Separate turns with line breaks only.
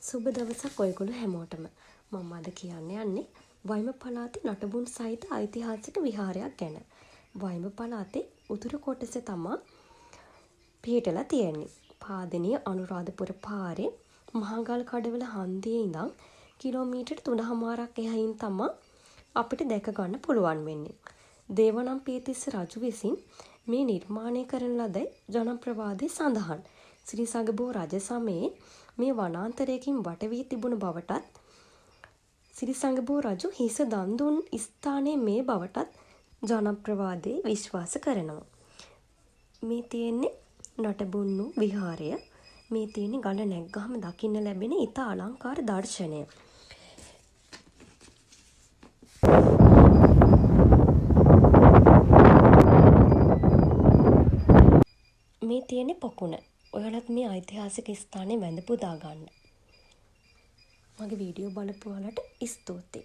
සුබ දවසක් ඔයගොල්ලෝ හැමෝටම. මම අද කියන්න යන්නේ වයිම පළාතේ නටබුන් සහිත ඓතිහාසික විහාරයක් ගැන. වයිම පළාතේ උතුරු කොටසේ තමා පිහිටලා තියෙන්නේ. පාදනීය අනුරාධපුර පාරේ මහගල් කඩවල හන්දියේ ඉඳන් කිලෝමීටර් 3.5ක් එහයින් තමා අපිට දැක ගන්න පුළුවන් වෙන්නේ. දේවානම්පියතිස්ස රජු විසින් මේ නිර්මාණය කරන ලද ජනප්‍රවාදයේ සඳහන්. ශ්‍රී සගබෝ රජ සමයේ මේ වනාන්තරයකින් වට වී තිබුණු බවටත් ශ්‍රී සගබෝ රජු හිස දන් දුන් ස්ථානයේ මේ බවටත් ජනප්‍රවාදයේ විශ්වාස කරනවා. මේ තියෙන්නේ නටබුන්නු විහාරය. මේ තියෙන්නේ ගල නැග්ගාම දකින්න ලැබෙන ඉතා අලංකාර දර්ශනය. මේ තියෙන්නේ පොකුණ. ඔයාලත් මේ ඓතිහාසික ස්ථානයේ වැඳ පුදා ගන්න. මගේ වීඩියෝ බලපු ඔයාලට ස්තුතියි.